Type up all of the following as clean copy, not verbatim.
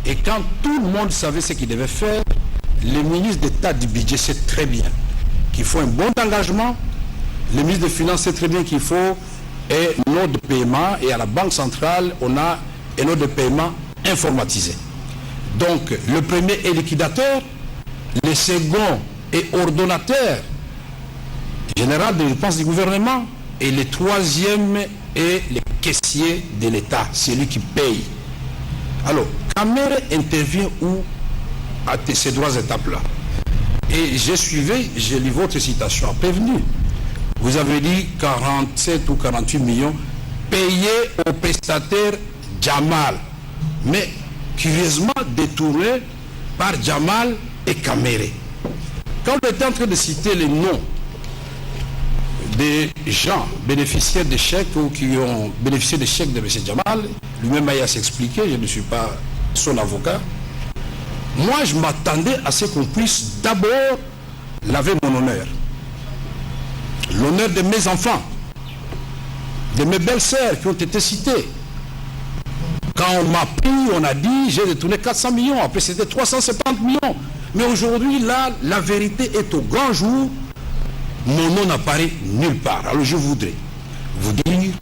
Et quand tout le monde savait ce qu'il devait faire, le ministre d'État du budget sait très bien qu'il faut un bon engagement. Le ministre des Finances sait très bien qu'il faut un ordre de paiement. Et à la Banque centrale, on a un ordre de paiement informatisé. Donc, le premier est liquidateur, le second est ordonnateur général des dépenses du gouvernement, et le troisième est le caissier de l'État, c'est lui qui paye. Alors, Camere intervient où à ces trois étapes-là? Et j'ai lu votre citation à prévenu. Vous avez dit 47 ou 48 millions payés au prestataire Jamal, mais curieusement détournés par Jamal et Camere. Quand on était en train de citer les noms des gens bénéficiaires de chèques ou qui ont bénéficié des chèques de M. Jamal, lui-même a s'expliqué, je ne suis pas son avocat. Moi, je m'attendais à ce qu'on puisse d'abord laver mon honneur. L'honneur de mes enfants, de mes belles-sœurs qui ont été citées. Quand on m'a pris, on a dit, j'ai détourné 400 millions, après c'était 370 millions. Mais aujourd'hui, là, la vérité est au grand jour. Mon nom n'apparaît nulle part. Alors je voudrais vous dire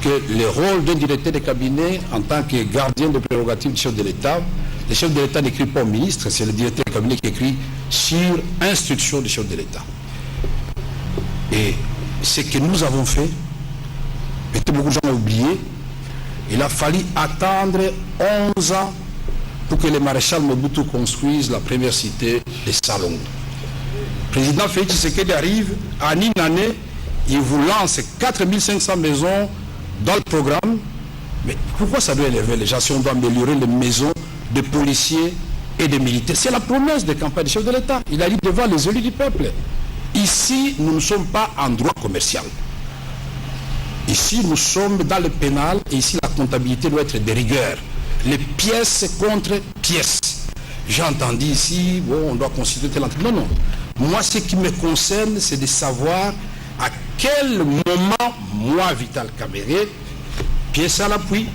que le rôle d'un directeur de cabinet en tant que gardien de prérogatives du chef de l'État, le chef de l'État n'écrit pas au ministre, c'est le directeur de cabinet qui écrit sur instruction du chef de l'État. Et ce que nous avons fait, peut-être beaucoup de gens ont oublié, il a fallu attendre 11 ans pour que le maréchal Mobutu construise la première cité de Salongo. Le président Félix Tshisekedi arrive, en une année, il vous lance 4500 maisons dans le programme. Mais pourquoi ça doit élever les gens si on doit améliorer les maisons de policiers et de militaires? C'est la promesse de campagne du chef de l'État. Il a dit devant les élus du peuple. Ici, nous ne sommes pas en droit commercial. Ici, nous sommes dans le pénal et ici, la comptabilité doit être de rigueur. Les pièces contre pièces. J'ai entendu ici, bon, on doit constituer tel entrée. Non, non. Moi, ce qui me concerne, c'est de savoir à quel moment, moi, Vital Camere, pièce à l'appui,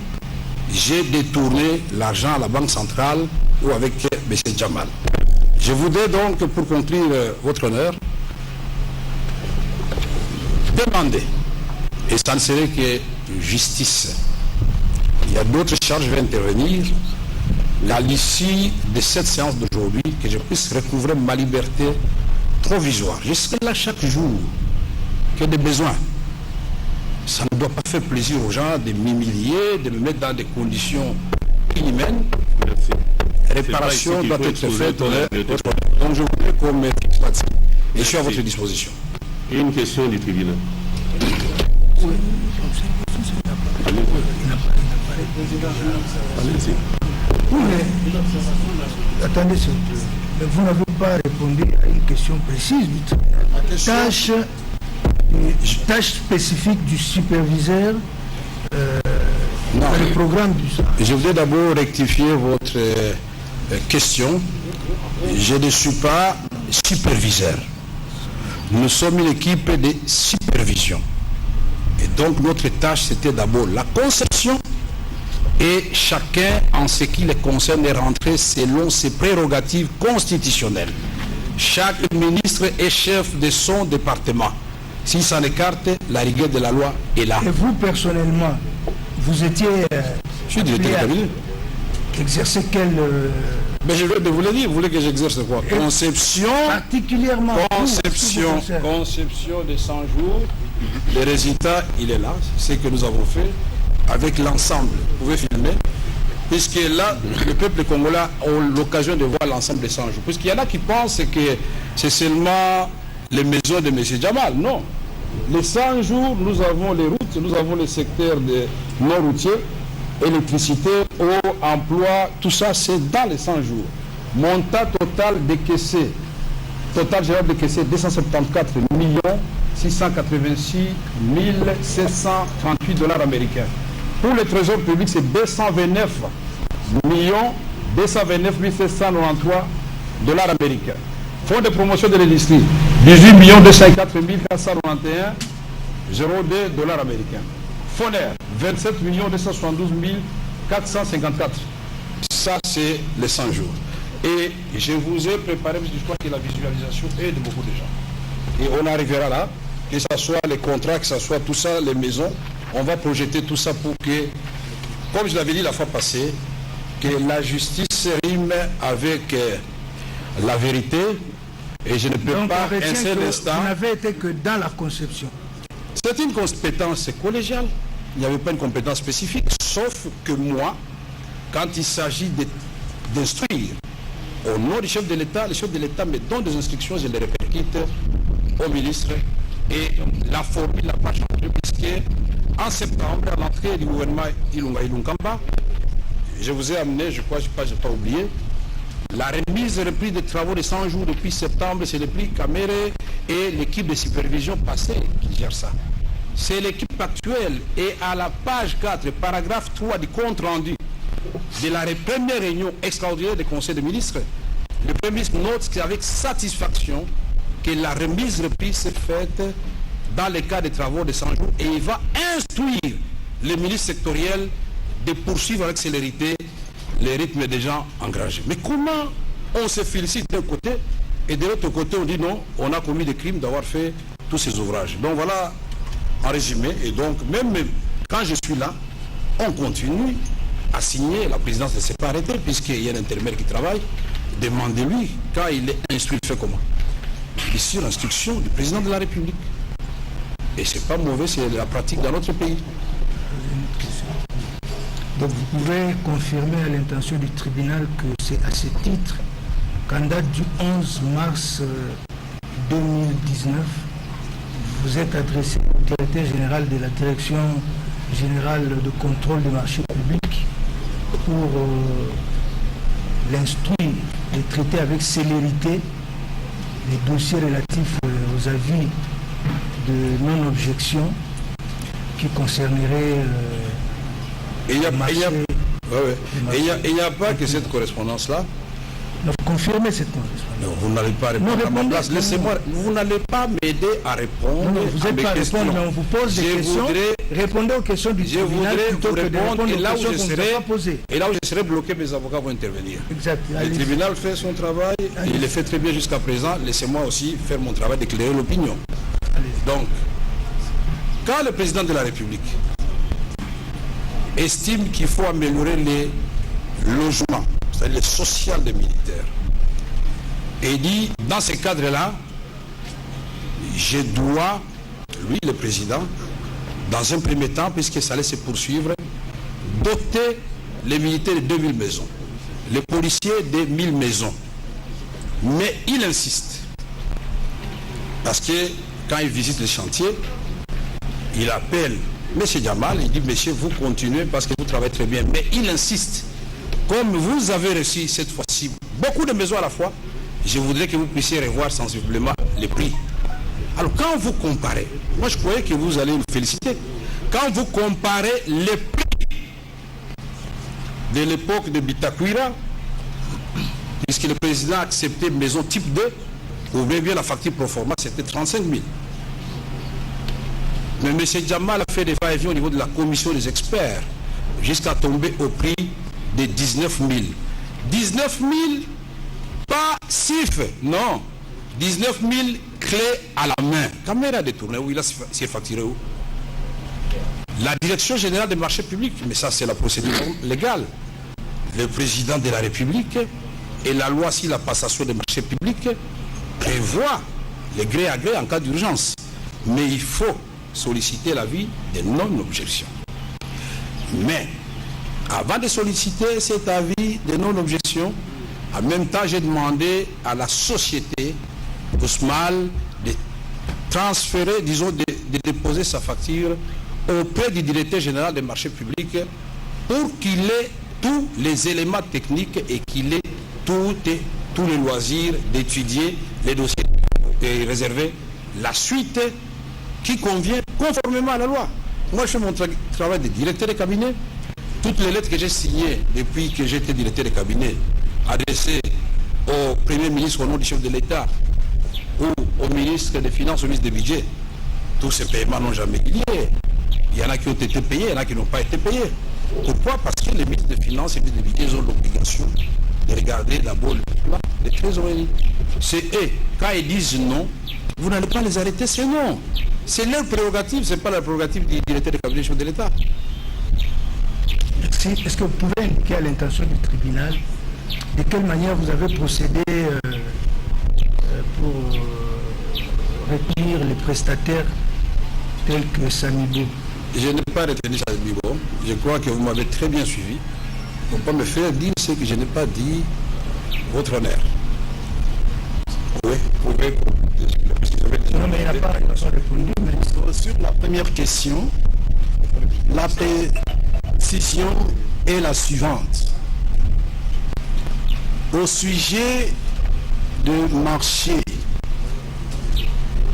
j'ai détourné l'argent à la Banque centrale ou avec M. Jamal. Je voudrais donc, pour conclure votre honneur, demander, et ça ne serait que justice, il y a d'autres charges qui vont intervenir, à l'issue de cette séance d'aujourd'hui, que je puisse recouvrer ma liberté provisoire. Je serai là chaque jour, qu'il y ait des besoins. Ça ne doit pas faire plaisir aux gens de m'humilier, de me mettre dans des conditions inhumaines. Réparation doit être faite. Donc je voudrais qu'on me fixe là-dessus. Et je suis à votre disposition. Et une question du tribunal. Oui, mais attendez, vous n'avez pas répondu à une question précise du tribunal. Tâche spécifique du superviseur dans le programme du SAR. Je voudrais d'abord rectifier votre question. Je ne suis pas superviseur. Nous sommes une équipe de supervision. Et donc notre tâche, c'était d'abord la conception et chacun, en ce qui le concerne, est rentré selon ses prérogatives constitutionnelles. Chaque ministre est chef de son département. S'il s'en écarte, la rigueur de la loi est là. Et vous, personnellement, vous étiez... je suis directeur de cabinet. Exercer quel... Mais je vais vous le dire, vous voulez que j'exerce quoi? Conception... Particulièrement... Conception de 100 jours. Le résultat, il est là. C'est ce que nous avons fait avec l'ensemble. Vous pouvez filmer. Puisque là, le peuple congolais a l'occasion de voir l'ensemble des 100 jours. Puisqu'il y en a qui pensent que c'est seulement les maisons de M. Jamal. Non. Les 100 jours, nous avons les routes, nous avons les secteurs de non routiers, électricité, eau, emploi, tout ça, c'est dans les 100 jours. Montant total décaissé, total général décaissé, 274 686 738 $ américains. Pour le trésor public, c'est 229 229 793 $ américains. Fonds de promotion de l'industrie, 18 204 491 $02 américains. Fonds d'air, 27 272 454. Ça, c'est les 100 jours. Et je vous ai préparé, parce que je crois que la visualisation est de beaucoup de gens. Et on arrivera là, que ce soit les contrats, que ce soit tout ça, les maisons, on va projeter tout ça pour que, comme je l'avais dit la fois passée, que la justice rime avec la vérité. Et je ne peux pas un seul instant... Vous n'avez été que dans la conception. C'est une compétence collégiale. Il n'y avait pas une compétence spécifique, sauf que moi, quand il s'agit d'instruire au nom du chef de l'État, le chef de l'État me donne des instructions, je les répercute au ministre et la formule n'a pas changé puisque en septembre, à l'entrée du gouvernement Ilunga Ilunkamba, je vous ai amené, je crois, je n'ai pas oublié, la remise et reprise des travaux de 100 jours depuis septembre, c'est le prix Caméré et l'équipe de supervision passée qui gère ça. C'est l'équipe actuelle et à la page 4, paragraphe 3 du compte rendu de la première réunion extraordinaire du Conseil des ministres, le Premier ministre note qu'avec satisfaction que la remise reprise s'est faite dans le cas des travaux de 100 jours et il va instruire les ministres sectoriels de poursuivre avec célérité les rythmes des gens engagés. Mais comment on se félicite d'un côté et de l'autre côté on dit non, on a commis des crimes d'avoir fait tous ces ouvrages. Donc voilà en résumé, et donc même quand je suis là, on continue à signer, la présidence ne s'est pas arrêtée puisqu'il y a un intérimaire qui travaille, demandez-lui quand il est instruit, il fait comment? Il est sur l'instruction du président de la République. Et c'est pas mauvais, c'est la pratique dans notre pays. Donc vous pouvez confirmer à l'intention du tribunal que c'est à ce titre qu'en date du 11 mars 2019, vous êtes adressé au directeur général de la Direction générale de contrôle des marchés publics pour l'instruire et traiter avec célérité les dossiers relatifs aux avis de non-objection qui concerneraient il n'y a pas que cette correspondance-là. Donc, confirmez cette correspondance. Non, vous n'allez pas répondre à ma place. Laissez-moi, vous n'allez pas m'aider à répondre. Non, vous n'êtes pas à répondre, mais on vous pose des questions. Répondez aux questions du tribunal plutôt que de répondre aux questions qu'on ne vous a pas posées. Et là où je serai bloqué, mes avocats vont intervenir. Exact. Le tribunal fait son travail, il le fait très bien jusqu'à présent. Laissez-moi aussi faire mon travail d'éclairer l'opinion. Donc, quand le président de la République estime qu'il faut améliorer les logements, c'est-à-dire le social des militaires, et dit, dans ce cadre-là, je dois, lui le président, dans un premier temps, puisque ça allait se poursuivre, doter les militaires de 2000 maisons, les policiers de 1000 maisons. Mais il insiste, parce que quand il visite les chantiers, il appelle M. Djamal, il dit, monsieur, vous continuez parce que vous travaillez très bien. Mais il insiste, comme vous avez reçu cette fois-ci beaucoup de maisons à la fois, je voudrais que vous puissiez revoir sensiblement les prix. Alors quand vous comparez, moi je croyais que vous allez me féliciter, quand vous comparez les prix de l'époque de Bitakwira, puisque le président a accepté maison type 2, ou bien la facture pro forma, c'était 35 000. Mais M. Djamal a fait des va-et-vient au niveau de la commission des experts, jusqu'à tomber au prix de 19 000. 19 000, pas CIF, non. 19 000 clés à la main. Caméra détournée, où il a s'est facturé où? La direction générale des marchés publics, mais ça c'est la procédure légale. Le président de la République et la loi sur la passation des marchés publics prévoit les gré à gré en cas d'urgence. Mais il faut solliciter l'avis des non-objections. Mais avant de solliciter cet avis de non-objection, en même temps j'ai demandé à la société Ousmal de transférer, disons, de déposer sa facture auprès du directeur général des marchés publics pour qu'il ait tous les éléments techniques et qu'il ait tous les loisirs d'étudier les dossiers et réserver la suite qui convient conformément à la loi. Moi, je fais mon travail de directeur de cabinet. Toutes les lettres que j'ai signées depuis que j'étais directeur de cabinet, adressées au Premier ministre au nom du chef de l'État ou au ministre des Finances, au ministre des Budgets, tous ces paiements n'ont jamais lié. Il y en a qui ont été payés, il y en a qui n'ont pas été payés. Pourquoi? Parce que les ministres des Finances et des députés ont l'obligation de regarder d'abord le plan des trésoreries. C'est eux. Quand ils disent non, vous n'allez pas les arrêter, c'est non. C'est leur prérogative, ce n'est pas la prérogative du directeur de cabinet chef de l'État. Merci. Est-ce que vous pouvez indiquer à l'intention du tribunal de quelle manière vous avez procédé pour retenir les prestataires tels que Samibo? Je n'ai pas retenu Samibo. Je crois que vous m'avez très bien suivi. Il ne faut pas me faire dire ce que je n'ai pas dit, votre honneur. Oui, vous pouvez. Non, mais il n'a pas répondu. Mais... Sur la première question, la précision est la suivante. Au sujet du marché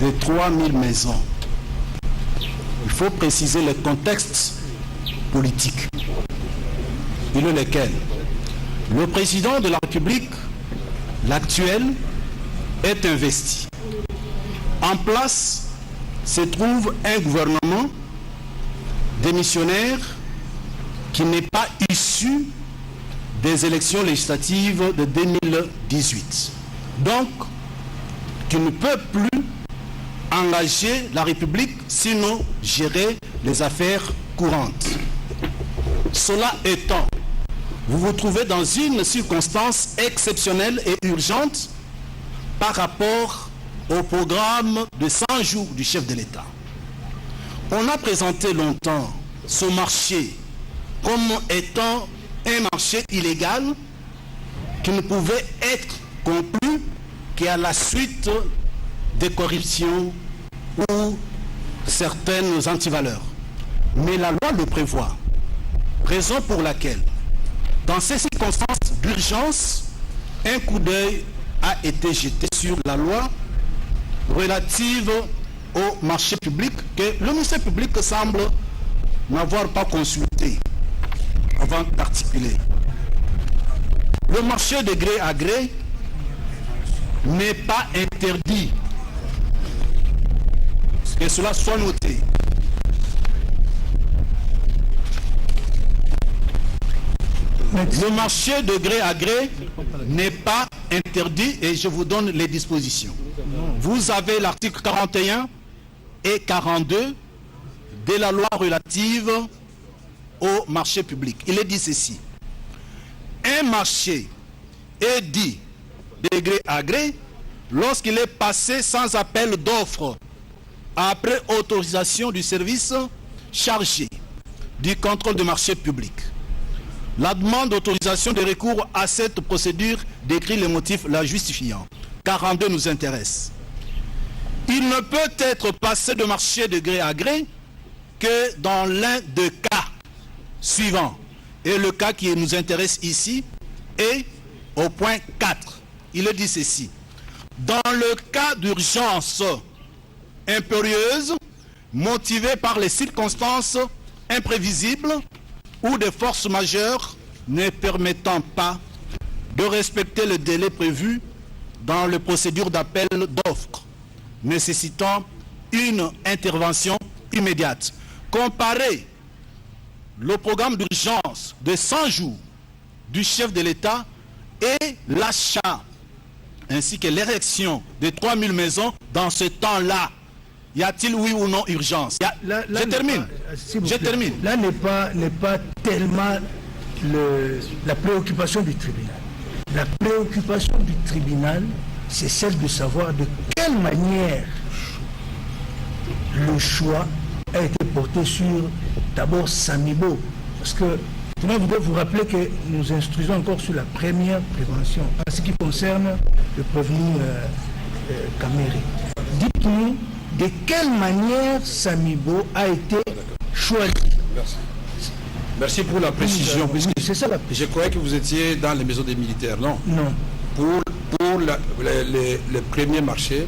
de 3000 maisons, il faut préciser le contexte politique. Il est lequel? Le président de la République, l'actuel, est investi. En place se trouve un gouvernement démissionnaire qui n'est pas issu des élections législatives de 2018. Donc, qui ne peut plus engager la République, sinon gérer les affaires courantes. Cela étant, vous vous trouvez dans une circonstance exceptionnelle et urgente par rapport au programme de 100 jours du chef de l'État. On a présenté longtemps ce marché comme étant un marché illégal qui ne pouvait être conclu qu'à la suite de corruption ou certaines antivaleurs. Mais la loi le prévoit, raison pour laquelle, dans ces circonstances d'urgence, un coup d'œil a été jeté sur la loi relative au marché public que le ministère public semble n'avoir pas consulté avant d'articuler. Le marché de gré à gré n'est pas interdit. Que cela soit noté. Le marché de gré à gré n'est pas interdit et je vous donne les dispositions. Vous avez l'article 41 et 42 de la loi relative au marché public. Il est dit ceci. Un marché est dit de gré à gré lorsqu'il est passé sans appel d'offres après autorisation du service chargé du contrôle du marché public. La demande d'autorisation de recours à cette procédure décrit les motifs la justifiant. 42 nous intéresse. Il ne peut être passé de marché de gré à gré que dans l'un des cas suivants. Et le cas qui nous intéresse ici est au point 4. Il est dit ceci. Dans le cas d'urgence impérieuse, motivée par les circonstances imprévisibles ou des forces majeures ne permettant pas de respecter le délai prévu dans les procédures d'appel d'offres, nécessitant une intervention immédiate. Comparez le programme d'urgence de 100 jours du chef de l'État et l'achat ainsi que l'érection de 3000 maisons dans ce temps-là. Y a-t-il oui ou non urgence? Je termine. Là n'est pas tellement la préoccupation du tribunal. La préoccupation du tribunal, c'est celle de savoir de quelle manière le choix a été porté sur d'abord Samibo. Parce que je voudrais vous rappeler que nous instruisons encore sur la première prévention en ce qui concerne le prévenu Caméré. Dites-nous de quelle manière Samibo a été choisi. Merci pour la précision. C'est ça la précision. Je croyais que vous étiez dans les maisons des militaires, non? Non. Pour le premier marché,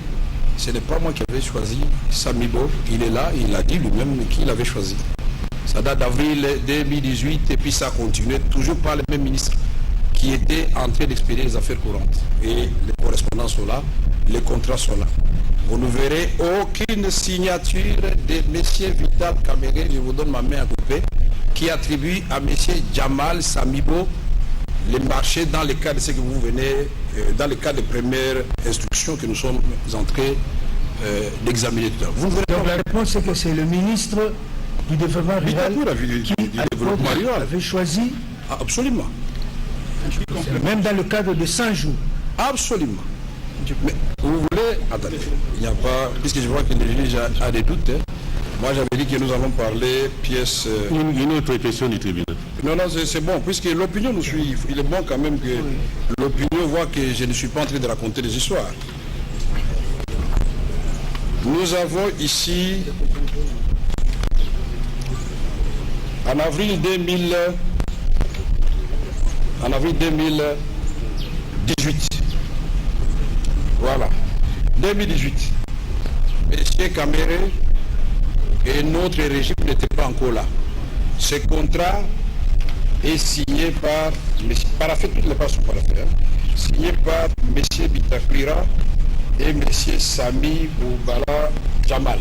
ce n'est pas moi qui avais choisi Samibo. Il est là, il a dit lui-même qu'il avait choisi. Ça date d'avril 2018 et puis ça continue toujours par les mêmes ministres qui étaient en train d'expédier les affaires courantes. Et les correspondants sont là, les contrats sont là. Vous ne verrez aucune signature de M. Vital Caméré, je vous donne ma main à couper, qui attribue à M. Jamal Samibo les marchés dans le cadre de ce que vous venez, dans le cadre des premières instructions que nous sommes en train d'examiner tout à l'heure. Donc la réponse c'est que c'est le ministre du développement rural qui avait choisi. Ah, absolument. Même dans le cadre de 100 jours. Absolument. Mais vous voulez... Attendez, il n'y a pas... Puisque je vois que le juge a des doutes. Hein. Moi j'avais dit que nous allons parler pièce... Une autre question du tribunal. Non, c'est bon, puisque l'opinion nous suit. Il est bon quand même que l'opinion voit que je ne suis pas en train de raconter des histoires. Nous avons ici, en avril 2018, voilà, 2018, M. Caméré et notre régime n'étaient pas encore là. Ce contrat est signé par, paraphé, toutes les pages sont paraphées, signé par M. Bitakwira et M. Sami Boubala Jamal.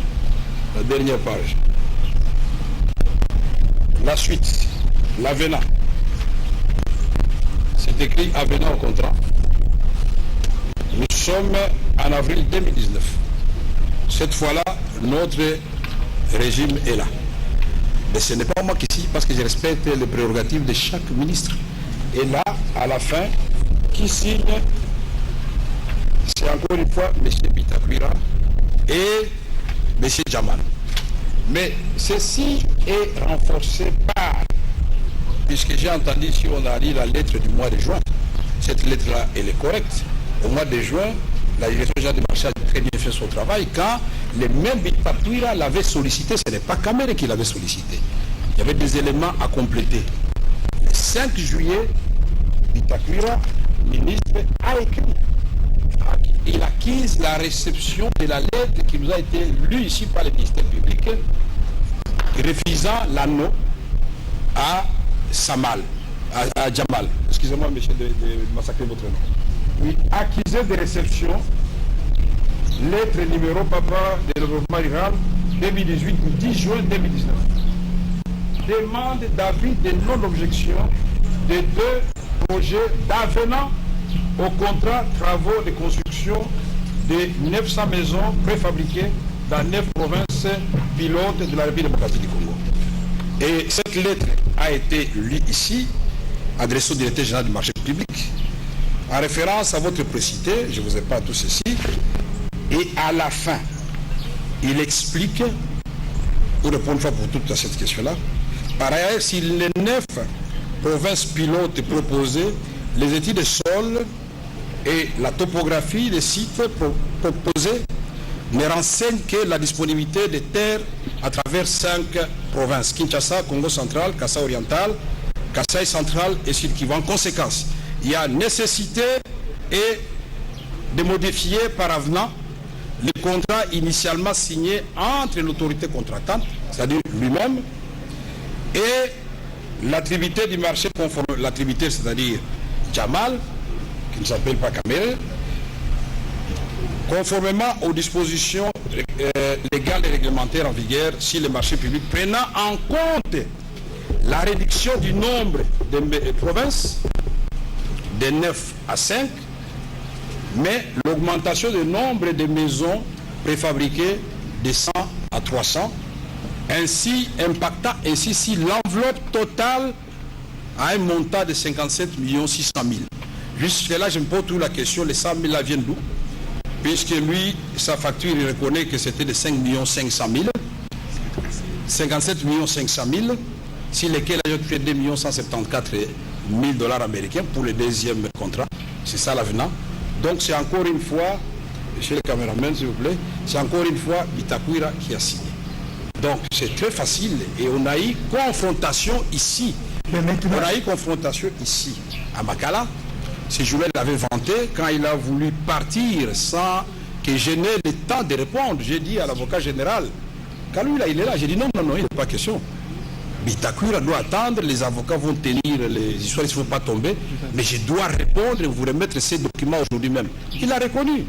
La dernière page. La suite, l'avenant. C'est écrit avenant au contrat. Nous sommes en avril 2019. Cette fois-là, notre régime est là. Mais ce n'est pas moi qui signe parce que je respecte les prérogatives de chaque ministre. Et là, à la fin, qui signe, c'est encore une fois M. Bitakwira et M. Jamal. Mais ceci est renforcé par, puisque j'ai entendu si on a lu la lettre du mois de juin, cette lettre-là, elle est correcte. Au mois de juin, la direction générale des marchés a très bien fait son travail quand les mêmes Bitakwira l'avaient sollicité, ce n'est pas Caméré qui l'avait sollicité. Il y avait des éléments à compléter. Le 5 juillet, Bitakwira, ministre, a écrit. Il acquise la réception de la lettre qui nous a été lue ici par le ministère public, refusant l'anneau à Samal, à Jamal. Excusez-moi, monsieur, de massacrer votre nom. Oui, accusé de réception, lettre numéro papa de développement rural 2018 du 10 juin 2019. Demande d'avis de non-objection de 2 projets d'avenant au contrat travaux de construction de 900 maisons préfabriquées dans 9 provinces pilotes de la République démocratique du Congo. Et cette lettre a été lue ici, adressée au directeur général du marché public, en référence à votre précité, je ne vous ai pas tout ceci, et à la fin, il explique, pour répondre une fois pour toutes à cette question-là, par ailleurs, si les 9 provinces pilotes proposées, les études de sol et la topographie des sites proposés ne renseignent que la disponibilité des terres à travers 5 provinces, Kinshasa, Congo central, Kassai oriental, Kassai central et Sud Kivu. En conséquence, il y a nécessité et de modifier par avenant le contrat initialement signé entre l'autorité contractante, c'est-à-dire lui-même, et l'attributaire du marché conforme, l'attributaire c'est-à-dire Jamal, qui ne s'appelle pas Caméré, conformément aux dispositions légales et réglementaires en vigueur sur les marchés publics, prenant en compte la réduction du nombre de provinces de 9 à 5, mais l'augmentation du nombre de maisons préfabriquées de 100 à 300, ainsi impactant ainsi si l'enveloppe totale à un montant de 57 600 000. Jusque-là, je me pose toute la question, les 100 000 là viennent d'où? Puisque lui, sa facture, il reconnaît que c'était de 5 500 000. 57 500 000, sur lesquels il a fait 2 174 000 dollars américains pour le deuxième contrat. C'est ça l'avenant. Donc c'est encore une fois, monsieur le caméraman s'il vous plaît, c'est encore une fois Bitakwira qui a signé. Donc c'est très facile et on a eu confrontation ici. On a eu confrontation ici à Makala. Ce jour-là, il avait vanté quand il a voulu partir sans que je n'ai le temps de répondre. J'ai dit à l'avocat général, quand lui là, il est là, j'ai dit non, il n'est pas question. Bitakwira doit attendre, les avocats vont tenir les histoires, il ne faut pas tomber, mais je dois répondre et vous remettre ces documents aujourd'hui même. Il a reconnu.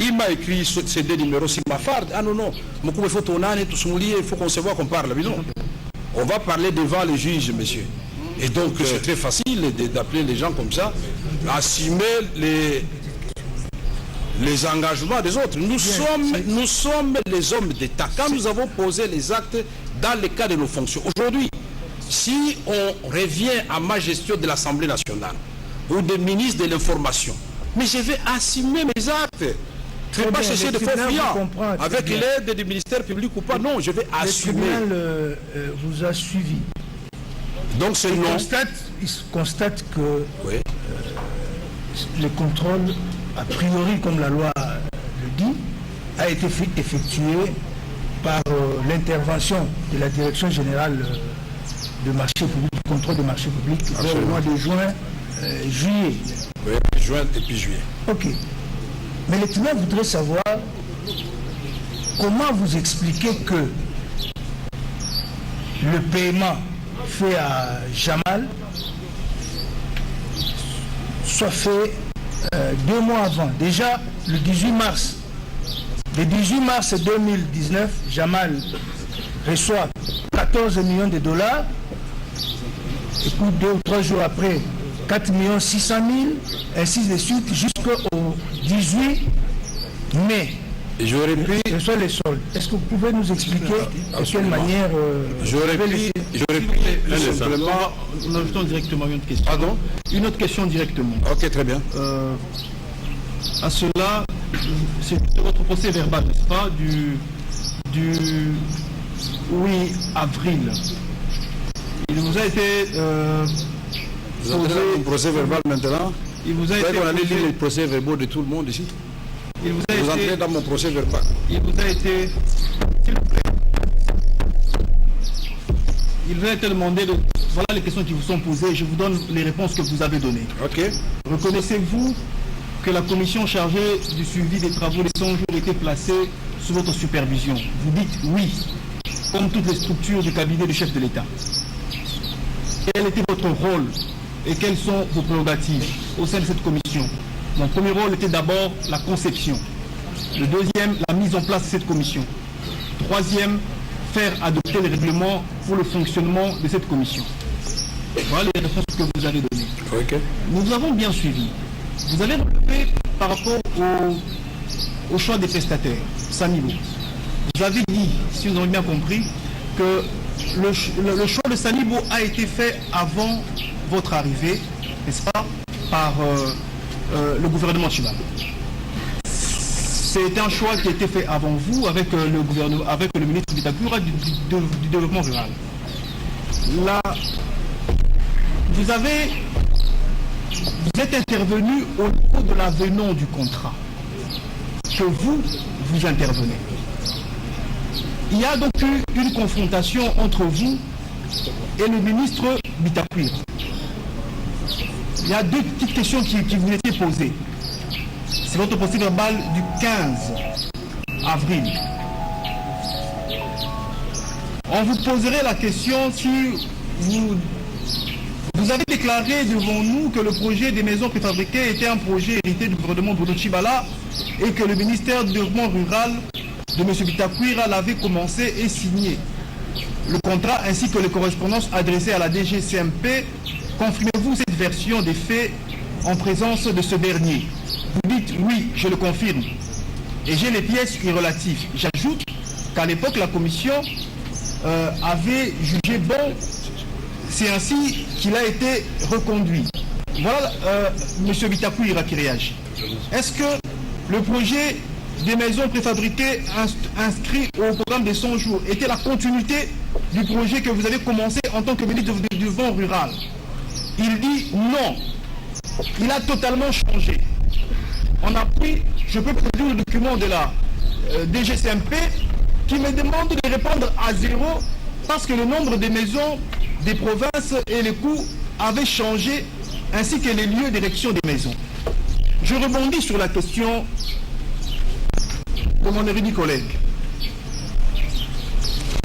Il m'a écrit ces 2 numéros sur ma farde. Ah non, il faut tourner, il faut qu'on se voit, qu'on parle. Mais non. on va parler devant les juges, monsieur. Et donc, c'est très facile d'appeler les gens comme ça, assumer les engagements des autres. Nous sommes les hommes d'État. Quand nous avons posé les actes dans le cas de nos fonctions. Aujourd'hui, si on revient à ma gestion de l'Assemblée nationale ou des ministres de l'information, mais je vais assumer mes actes. Je ne vais pas chercher de faux fuyants avec l'aide du ministère public ou pas. Non, je vais assumer. Le tribunal vous a suivi. Donc c'est non. Il constate que oui. Le contrôle, a priori, comme la loi le dit, a été effectué par l'intervention de la Direction générale de marché public, du contrôle des marchés publics, vers le mois de juin, juillet. Oui, juin et puis juillet. Ok. Mais le tribunal voudrait savoir comment vous expliquez que le paiement fait à Jamal soit fait 2 mois avant. Déjà, le 18 mars. Le 18 mars 2019, Jamal reçoit 14 millions de dollars. Et puis 2 ou 3 jours après, 4 600 000, ainsi de suite, jusqu'au 18 mai. J'aurais pu... Ce sont les soldes. Est-ce que vous pouvez nous expliquer de quelle manière... J'aurais pu simplement... Nous ajoutons directement une autre question. Pardon? Une autre question directement. Ok, très bien. À cela, c'est votre procès verbal, n'est-ce pas, du 8 avril. Il vous a été... vous avez un procès verbal maintenant? Il vous a été... On allait lire les procès verbaux de tout le monde ici. Vous entrez dans mon procès verbal. Il vous a été... S'il vous plaît. Il vous a été demandé de... Voilà les questions qui vous sont posées. Je vous donne les réponses que vous avez données. Ok. Reconnaissez-vous que la commission chargée du suivi des travaux des 100 jours était placée sous votre supervision? Vous dites oui, comme toutes les structures du cabinet du chef de l'État. Quel était votre rôle et quelles sont vos prérogatives au sein de cette commission? Mon premier rôle était d'abord la conception. Le deuxième, la mise en place de cette commission. Troisième, faire adopter les règlements pour le fonctionnement de cette commission. Voilà les réponses que vous avez données. Okay. Nous avons bien suivi. Vous avez relevé par rapport au choix des prestataires, Sanibo. Vous avez dit, si vous avez bien compris, que le choix de Sanibo a été fait avant votre arrivée, n'est-ce pas, par le gouvernement Tchibala. C'était un choix qui a été fait avant vous avec le gouvernement, avec le ministre Bitakura du développement rural. Là, vous êtes intervenu au niveau de l'avenant du contrat que vous intervenez. Il y a donc eu une confrontation entre vous et le ministre Bitakura. Il y a 2 petites questions qui vous étaient posées. C'est votre procès verbal du 15 avril. On vous poserait la question si vous avez déclaré devant nous que le projet des maisons préfabriquées était un projet hérité du gouvernement Bruno Tchibala et que le ministère du développement rural de M. Bitakura l'avait commencé et signé. Le contrat ainsi que les correspondances adressées à la DGCMP, confirmez-vous cette version des faits en présence de ce dernier? Vous dites oui, je le confirme. Et j'ai les pièces irrelatives. J'ajoute qu'à l'époque, la commission avait jugé bon. C'est ainsi qu'il a été reconduit. Voilà M. Bitakura qui réagit. Est-ce que le projet des maisons préfabriquées inscrits au programme des 100 jours était la continuité du projet que vous avez commencé en tant que ministre du développement rural? Il dit non. Il a totalement changé. On a pris, je peux produire le document de la DGCMP qui me demande de répondre à 0 parce que le nombre de maisons des provinces et les coûts avaient changé ainsi que les lieux d'érection des maisons. Je rebondis sur la question de mon érudit collègue.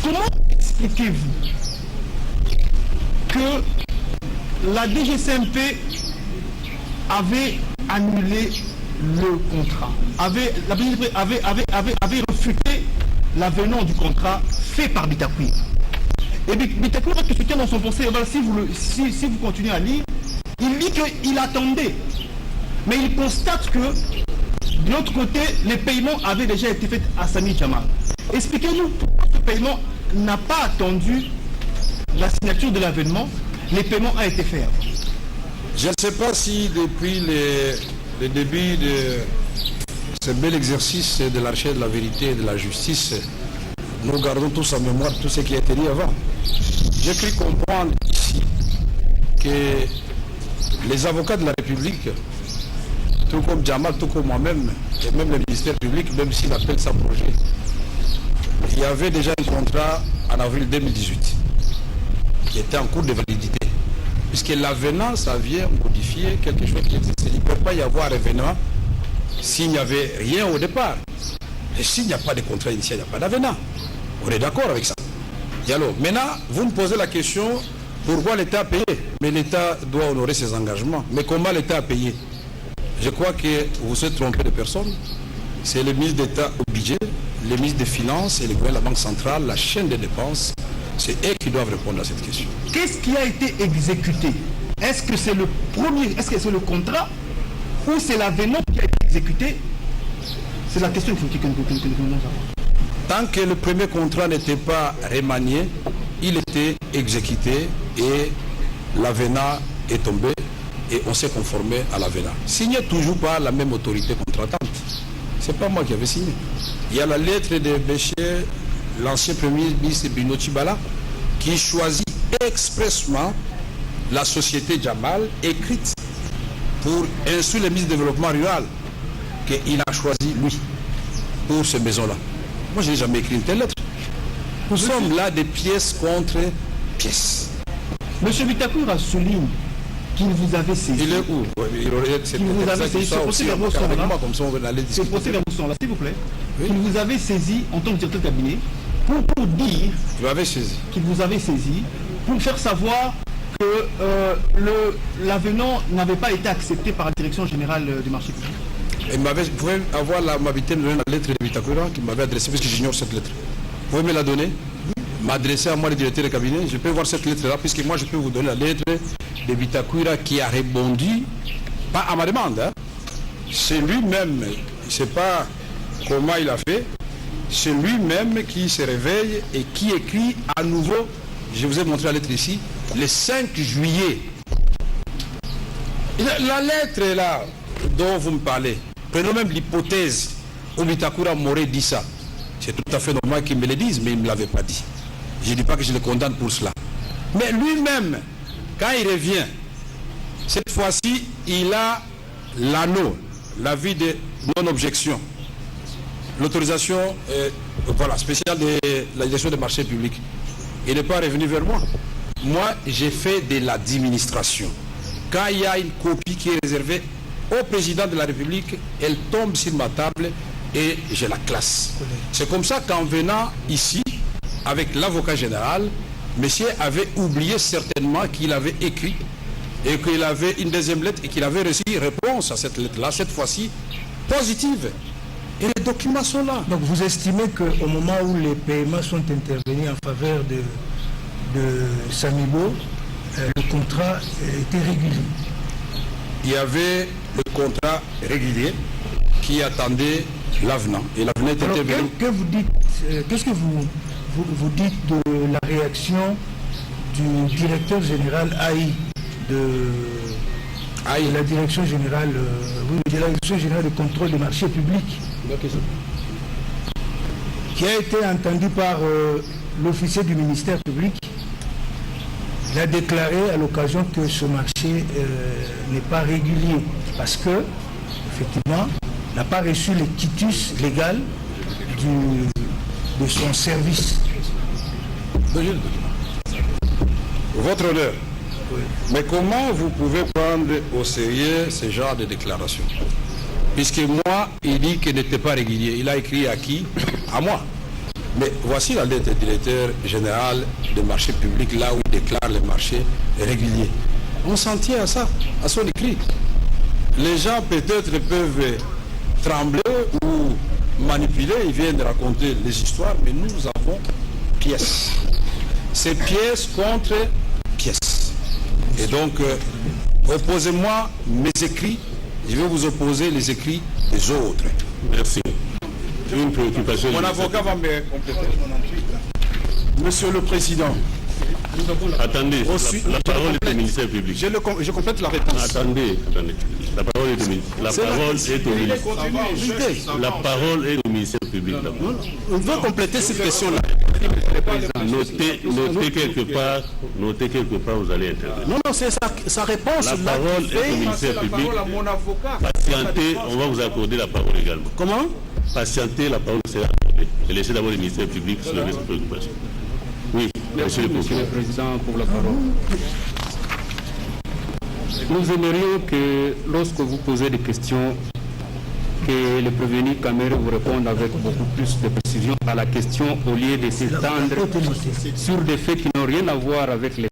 Comment expliquez-vous que la DGCMP avait annulé le contrat, avait refuté l'avenant du contrat fait par Bitakura? Et Bitakoura qui se tient dans son pensée, voilà, si vous continuez à lire, il dit qu'il attendait. Mais il constate que de l'autre côté, les paiements avaient déjà été faits à Sami Jamal. Expliquez-nous pourquoi ce paiement n'a pas attendu la signature de l'avènement, les paiements ont été faits. Je ne sais pas si depuis le début de ce bel exercice de la recherche de la vérité et de la justice, nous gardons tous en mémoire tout ce qui a été dit avant. J'ai cru comprendre ici que les avocats de la République, tout comme Jamal, tout comme moi-même, et même le ministère public, même s'il appelle ça projet, il y avait déjà un contrat en avril 2018 qui était en cours de validité. Puisque l'avenant, ça vient modifier quelque chose qui existe. Il ne peut pas y avoir avenant s'il n'y avait rien au départ. Et s'il n'y a pas de contrat initial, il n'y a pas d'avenant. On est d'accord avec ça. Et alors, maintenant, vous me posez la question, pourquoi l'État a payé? Mais l'État doit honorer ses engagements. Mais comment l'État a payé? Je crois que vous êtes trompé de personne. C'est le ministre d'État au budget, le ministre des Finances et le gouvernement de la Banque centrale, la chaîne des dépenses. C'est eux qui doivent répondre à cette question. Qu'est-ce qui a été exécuté? Est-ce que c'est le premier, est-ce que c'est le contrat ou c'est l'avenant qui a été exécuté? C'est la question qu'il faut que nous sachions. Tant que le premier contrat n'était pas remanié, il était exécuté et l'avenant est tombé et on s'est conformé à l'avenant. Signé toujours par la même autorité contratante. Ce n'est pas moi qui avais signé. Il y a la lettre de Béché, l'ancien premier ministre Bruno Tshibala, qui choisit expressement la société Jamal, écrite pour instruire le ministre du Développement rural, qu'il a choisi lui, pour ces maisons-là. Moi, je n'ai jamais écrit une telle lettre. Nous sommes là des pièces contre pièces. Monsieur Bitakoura souligne qu'il vous avait saisi. Il est où? Qu'il vous avait saisi. Ce procès-verbaux sont là, s'il vous plaît. Oui. Qu'il vous avait saisi en tant que directeur de cabinet pour dire qu'il vous avait saisi pour faire savoir que l'avenant n'avait pas été accepté par la direction générale du marché public. Et vous pouvez avoir l'amabilité de donner la lettre de Bitakoura qui m'avait adressée, parce que j'ignore cette lettre. Vous pouvez me la donner? M'adresser à moi, le directeur de cabinet. Je peux voir cette lettre-là, puisque moi, je peux vous donner la lettre de Bitakoura qui a répondu, pas à ma demande, hein. C'est lui-même, je ne sais pas comment il a fait, c'est lui-même qui se réveille et qui écrit à nouveau, je vous ai montré la lettre ici, le 5 juillet. La lettre là dont vous me parlez, prenons même l'hypothèse où Bitakoura m'aurait dit ça. C'est tout à fait normal qu'il me le dise, mais il ne me l'avait pas dit. Je ne dis pas que je le condamne pour cela. Mais lui-même, quand il revient, cette fois-ci, il a l'anneau, l'avis de non-objection, l'autorisation spéciale de la direction des marchés publics. Il n'est pas revenu vers moi. Moi, j'ai fait de l'administration. Quand il y a une copie qui est réservée au président de la République, elle tombe sur ma table et je la classe. C'est comme ça qu'en venant ici, avec l'avocat général, monsieur avait oublié certainement qu'il avait écrit et qu'il avait une deuxième lettre et qu'il avait reçu réponse à cette lettre-là, cette fois-ci positive. Et les documents sont là. Donc vous estimez qu'au moment où les paiements sont intervenus en faveur de Samibo, le contrat était régulier? Il y avait le contrat régulier qui attendait l'avenant. Et l'avenant était intervenu. Qu'est-ce que vous dites de la réaction du directeur général AI de la direction générale de la direction générale de contrôle des marchés publics, qui a été entendu par l'officier du ministère public? Il a déclaré à l'occasion que ce marché n'est pas régulier parce que, effectivement, n'a pas reçu le quitus légal de son service. Votre honneur, oui. Mais comment vous pouvez prendre au sérieux ce genre de déclaration? Puisque moi, il dit qu'il n'était pas régulier. Il a écrit à qui? À moi. Mais voici la lettre du directeur général des marchés publics, là où il déclare les marchés réguliers. On s'en tient à ça, à son écrit. Les gens peut-être peuvent trembler ou manipuler, ils viennent raconter les histoires, mais nous avons pièces. c'est pièce contre pièce. Et donc, opposez-moi mes écrits, je vais vous opposer les écrits des autres. Merci. Une préoccupation. Mon avocat va me compléter. Monsieur le Président. Attendez, la parole est au ministère public. Je complète la réponse. Attendez. La parole est au ministère. La parole est au ministère public. On veut compléter cette question-là. Notez quelque part, vous allez intervenir. Non, c'est sa réponse. La parole est au ministère public. Patientez, on va vous accorder la parole également. Comment? Patientez, la parole sera accordée. Et laissez d'abord le ministère public sur les préoccupations. Oui, merci, Monsieur le Président, pour la parole. Nous aimerions que, lorsque vous posez des questions, que le prévenu Caméré vous réponde avec beaucoup plus de précision à la question au lieu de s'étendre sur des faits qui n'ont rien à voir avec les